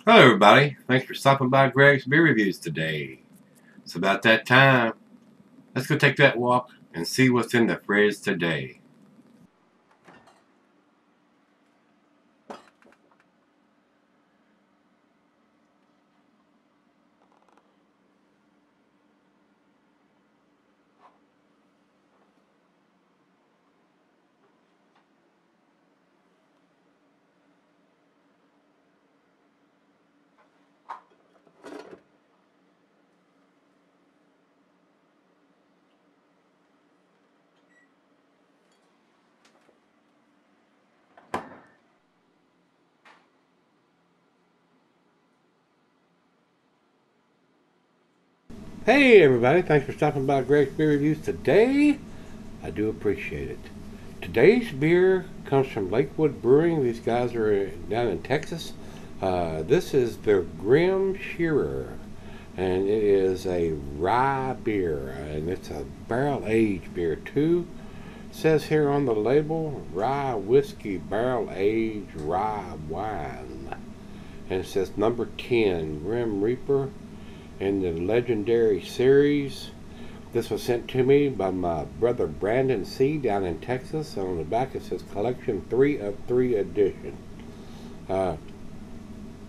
Hello everybody, thanks for stopping by Gregsbeerreviews today. It's about that time. Let's go take that walk and see what's in the fridge today. Hey everybody, thanks for stopping by Gregsbeerreviews today. I do appreciate it. Today's beer comes from Lakewood Brewing. These guys are down in Texas. This is their Shearer, and it is a rye beer, and it's a barrel-aged beer too. It says here on the label, rye whiskey barrel-aged rye wine, and it says number 10, Grim Reaper, in the legendary series. This was sent to me by my brother Brandon C. down in Texas. And on the back it says Collection 3 of 3 edition.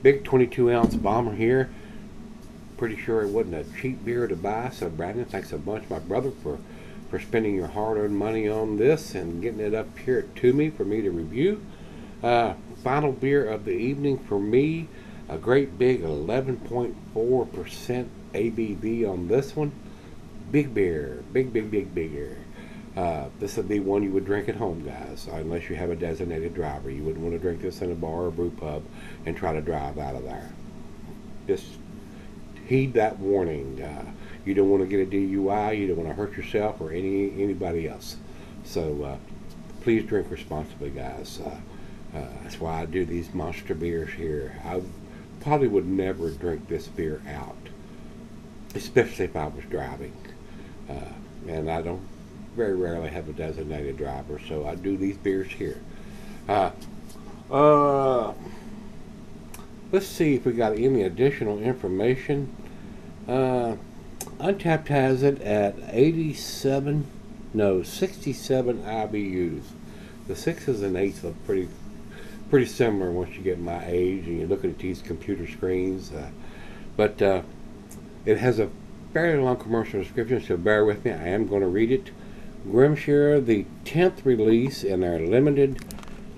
Big 22-ounce bomber here. Pretty sure it wasn't a cheap beer to buy. So Brandon, thanks a bunch, my brother, for spending your hard-earned money on this and getting it up here to me for me to review. Final beer of the evening for me. A great big 11.4% ABV on this one. Big beer, big beer. This would be one you would drink at home, guys, unless you have a designated driver. You wouldn't want to drink this in a bar or brew pub and try to drive out of there. Just heed that warning. You don't want to get a DUI. You don't want to hurt yourself or anybody else. So please drink responsibly, guys. That's why I do these monster beers here. I probably would never drink this beer out, especially if I was driving. And I don't very rarely have a designated driver, so I do these beers here. Let's see if we got any additional information. Untapped has it at 67 IBUs. The 6s and 8s look pretty similar once you get my age and you look at these computer screens. But it has a fairly long commercial description, so bear with me. I am going to read it. Shearer, the 10th release in our limited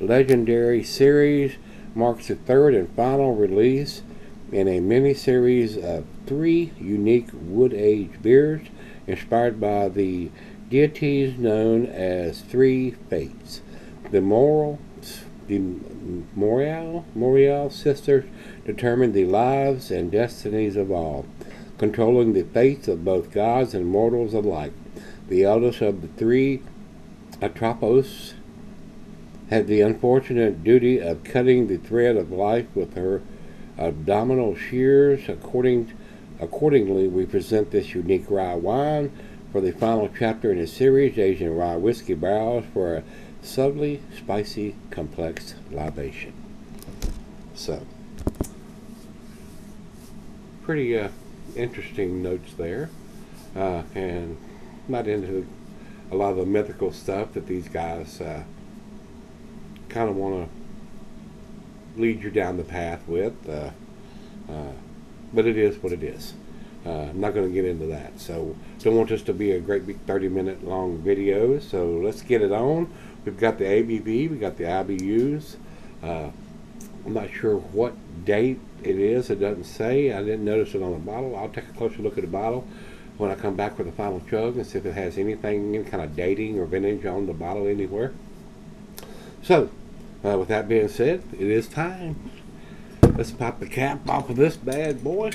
legendary series, marks the third and final release in a mini-series of 3 unique wood-aged beers inspired by the deities known as 3 fates. The Morial sisters determine the lives and destinies of all, controlling the fates of both gods and mortals alike. The eldest of the 3, Atropos, had the unfortunate duty of cutting the thread of life with her abdominal shears. Accordingly, we present this unique rye wine for the final chapter in the series, aging rye whiskey barrels for a subtly spicy, complex libation. So, pretty interesting notes there, and not into a lot of the mythical stuff that these guys kind of want to lead you down the path with, but it is what it is. I'm not going to get into that, so don't want this to be a great big 30-minute long video, so let's get it on. We've got the ABV, we got the IBUs. I'm not sure what date it is. It doesn't say. I didn't notice it on the bottle. I'll take a closer look at the bottle when I come back with the final chug and see if it has anything, any kind of dating or vintage on the bottle anywhere. So, with that being said, it is time. Let's pop the cap off of this bad boy.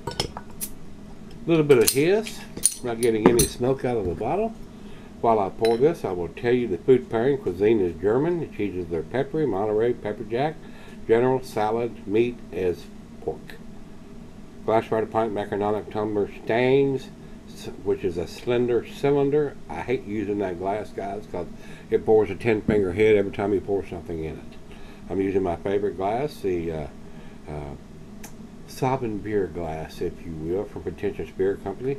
A little bit of hiss. Not getting any smoke out of the bottle. While I pour this, I will tell you the food pairing cuisine is German. The cheeses are peppery, Monterey, pepper jack, general, salad, meat as pork. Glassware pint macaronic tumbler stains, which is a slender cylinder. I hate using that glass, guys, because it pours a 10-finger head every time you pour something in it. I'm using my favorite glass, the Sovereign beer glass, if you will, from Pretentious Beer Company.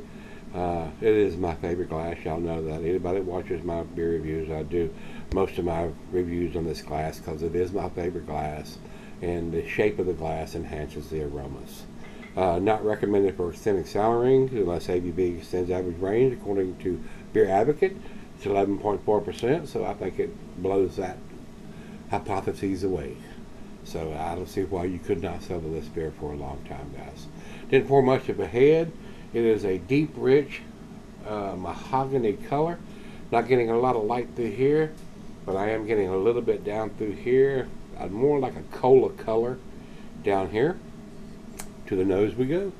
It is my favorite glass. Y'all know that. Anybody that watches my beer reviews, I do most of my reviews on this glass because it is my favorite glass, and the shape of the glass enhances the aromas. Not recommended for extended cellaring unless ABV extends average range, according to Beer Advocate. It's 11.4%, so I think it blows that hypothesis away. So I don't see why you could not sell this beer for a long time, guys. Didn't pour much of a head. It is a deep, rich mahogany color. Not getting a lot of light through here, but I am getting a little bit down through here. More like a cola color down here. To the nose we go.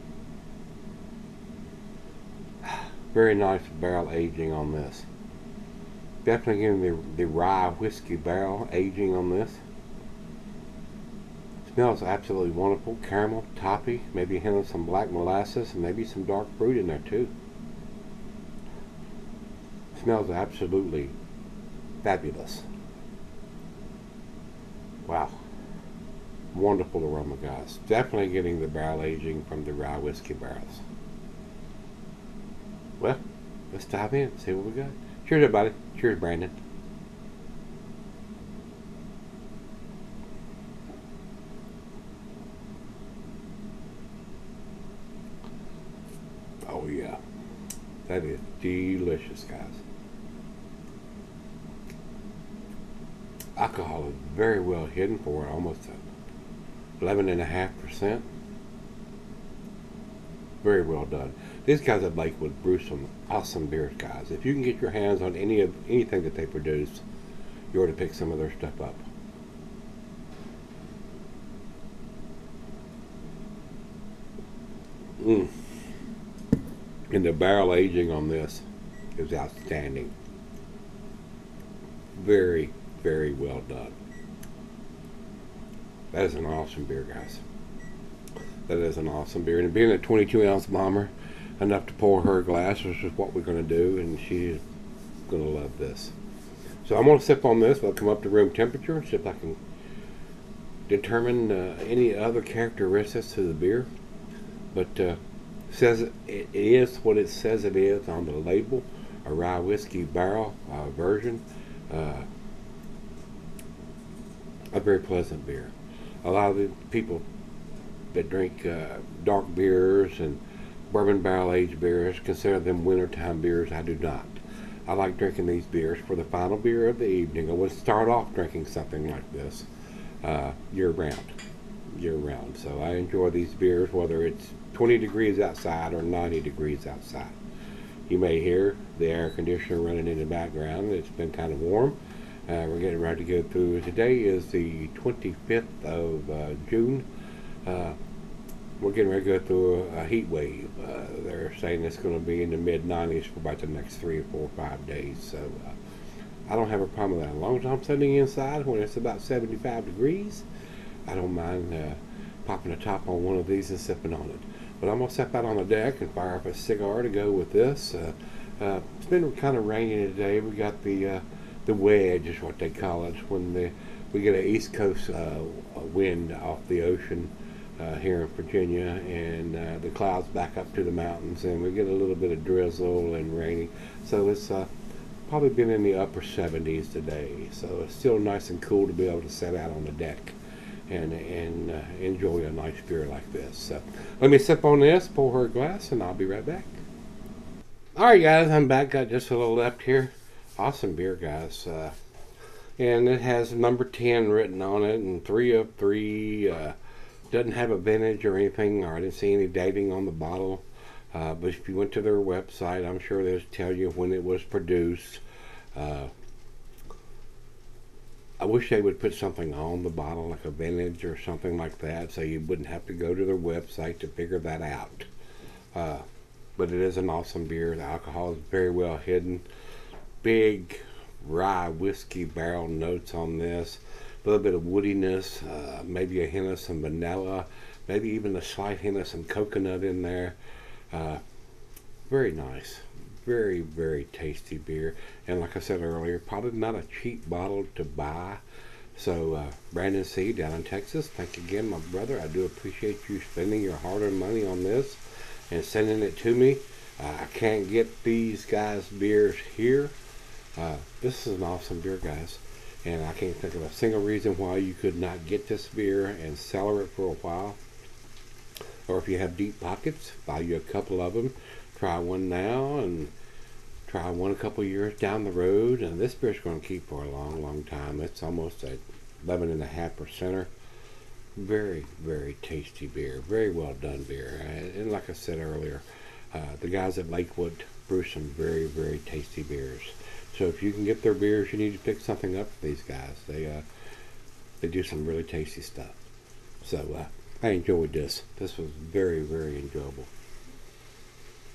Very nice barrel aging on this. Definitely getting the rye whiskey barrel aging on this. Smells absolutely wonderful. Caramel, toffee, maybe a hint of some black molasses, and maybe some dark fruit in there too. Smells absolutely fabulous. Wow. Wonderful aroma, guys. Definitely getting the barrel aging from the rye whiskey barrels. Well, let's dive in and see what we got. Cheers, everybody. Cheers, Brandon. Oh, yeah. That is delicious, guys. Alcohol is very well hidden for almost 11.5%. Very well done. These guys at Lakewood brew some awesome beers, guys. If you can get your hands on anything that they produce, you ought to pick some of their stuff up. And the barrel aging on this is outstanding. Very, very well done. That is an awesome beer, guys. That is an awesome beer. And being a 22-ounce bomber, enough to pour her a glass, which is what we're going to do, and she's going to love this. So I'm going to sip on this. I'll come up to room temperature, see if I can determine any other characteristics to the beer. But says it is what it says it is on the label, a rye whiskey barrel version. A very pleasant beer. A lot of the people that drink dark beers and bourbon barrel aged beers consider them wintertime beers. I do not. I like drinking these beers for the final beer of the evening. I would start off drinking something like this year round. So I enjoy these beers whether it's 20 degrees outside or 90 degrees outside. You may hear the air conditioner running in the background. It's been kind of warm. We're getting ready to go through. Today is the 25th of June. We're getting ready to go through a heat wave. They're saying it's going to be in the mid-90s for about the next 3 or 4 or 5 days. So I don't have a problem with that. As long as I'm sitting inside when it's about 75 degrees, I don't mind popping a top on one of these and sipping on it. But I'm going to step out on the deck and fire up a cigar to go with this. It's been kind of rainy today. We got the wedge is what they call it, when we get an east coast wind off the ocean here in Virginia, and the clouds back up to the mountains, and we get a little bit of drizzle and rainy. So it's probably been in the upper 70s today. So it's still nice and cool to be able to sit out on the deck and enjoy a nice beer like this. So let me sip on this, pour her a glass, and I'll be right back. Alright guys, I'm back. Got just a little left here. Awesome beer, guys. And it has number 10 written on it, and 3 of 3. Doesn't have a vintage or anything, or I didn't see any dating on the bottle. But if you went to their website, I'm sure they'll tell you when it was produced. I wish they would put something on the bottle, like a vintage or something like that, so you wouldn't have to go to their website to figure that out. But it is an awesome beer. The alcohol is very well hidden. Big rye whiskey barrel notes on this. A little bit of woodiness, maybe a hint of some vanilla, maybe even a slight hint of some coconut in there. Very nice. Very, very tasty beer. And like I said earlier, probably not a cheap bottle to buy, So, Brandon C. down in Texas, thank you again, my brother. I do appreciate you spending your hard-earned money on this and sending it to me. I can't get these guys' beers here. This is an awesome beer, guys. And I can't think of a single reason why you could not get this beer and cellar it for a while. Or if you have deep pockets, buy you a couple of them. Try one now and try one a couple years down the road. And this beer's going to keep for a long, long time. It's almost at 11.5%. Very, very tasty beer. Very well done beer. And like I said earlier, the guys at Lakewood brew some very, very tasty beers. So if you can get their beers, you need to pick something up for these guys. They do some really tasty stuff. So I enjoyed this. This was very, very enjoyable.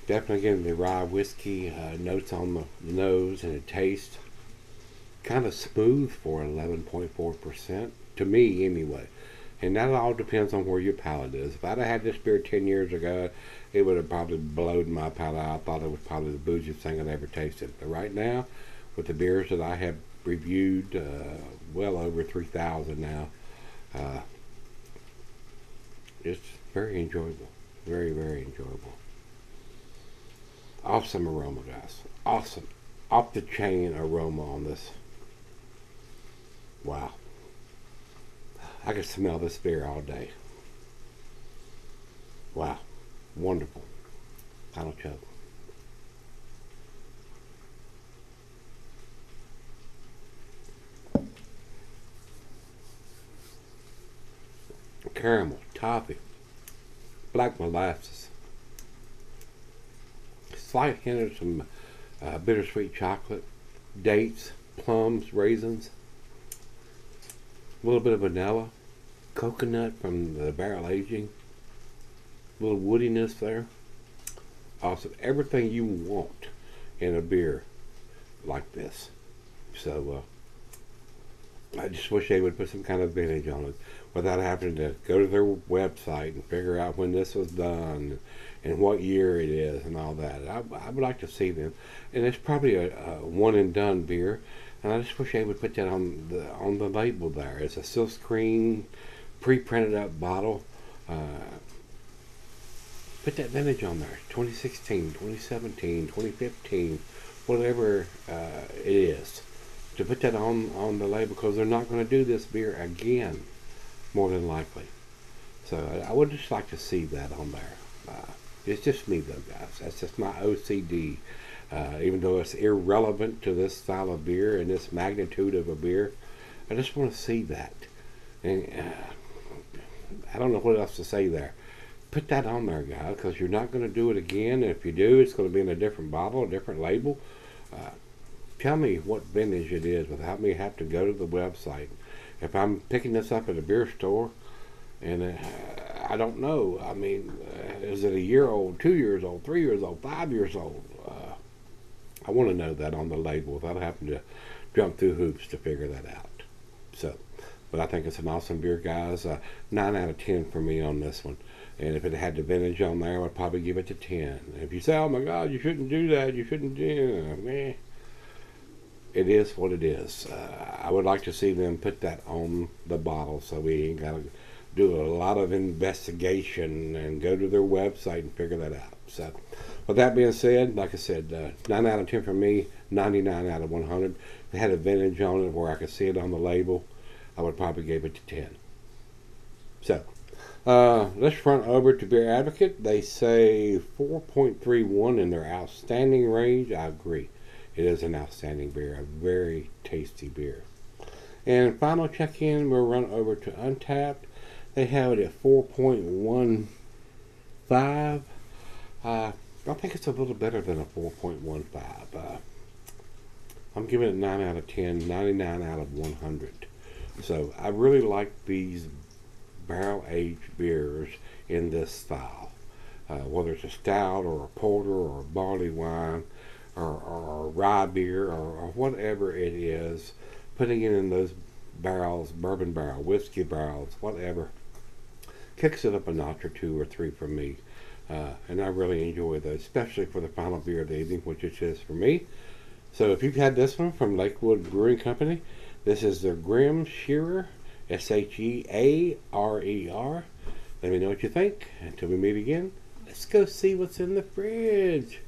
Definitely getting the rye whiskey notes on the nose and the taste. Kind of smooth for 11.4%, to me anyway. And that all depends on where your palate is. If I'd have had this beer 10 years ago, it would have probably blown my palate out. I thought it was probably the booziest thing I'd ever tasted. But right now, with the beers that I have reviewed, well over 3,000 now, it's very enjoyable. Very, very enjoyable. Awesome aroma, guys. Awesome. Off the chain aroma on this. Wow. I could smell this beer all day. Wow. Wonderful. Final chug. Caramel, toffee, black molasses, slight hint of some bittersweet chocolate, dates, plums, raisins, a little bit of vanilla, coconut from the barrel aging, a little woodiness there. Awesome. Everything you want in a beer like this. So I just wish they would put some kind of vintage on it without having to go to their website and figure out when this was done and what year it is and all that. I would like to see them. And it's probably a one and done beer. And I just wish they would put that on the label there. It's a silkscreen, pre-printed up bottle. Put that vintage on there. 2016, 2017, 2015, whatever it is. To put that on the label, because they're not going to do this beer again, more than likely. So I would just like to see that on there. It's just me though, guys. That's just my OCD. Even though it's irrelevant to this style of beer and this magnitude of a beer, I just want to see that. And I don't know what else to say there. Put that on there, guys, because you're not going to do it again. And if you do, it's going to be in a different bottle, a different label. Tell me what vintage it is without me having to go to the website. If I'm picking this up at a beer store and I don't know, I mean, is it a year old, 2 years old, 3 years old, 5 years old? I want to know that on the label without having to jump through hoops to figure that out. So, but I think it's an awesome beer, guys. 9 out of 10 for me on this one. And if it had the vintage on there, I would probably give it to 10. If you say, oh my God, you shouldn't do that, you shouldn't do it is what it is. I would like to see them put that on the bottle so we ain't got to do a lot of investigation and go to their website and figure that out. So, with that being said, like I said, 9 out of 10 for me, 99 out of 100. If it had a vintage on it where I could see it on the label, I would probably give it to 10. So, let's run over to Beer Advocate. They say 4.31 in their outstanding range. I agree. It is an outstanding beer, a very tasty beer. And final check-in, we'll run over to Untapped. They have it at 4.15. I think it's a little better than a 4.15. I'm giving it 9 out of 10, 99 out of 100. So I really like these barrel-aged beers in this style. Whether it's a stout or a porter or a barley wine, or rye beer, or whatever it is, putting it in those barrels, bourbon barrel, whiskey barrels, whatever, kicks it up a notch or 2 or 3 for me. And I really enjoy those, especially for the final beer of the evening, which it is for me. So if you've had this one from Lakewood Brewing Company, This is the Grim Shearer, Shearer. Let me know what you think. Until we meet again, let's go see what's in the fridge.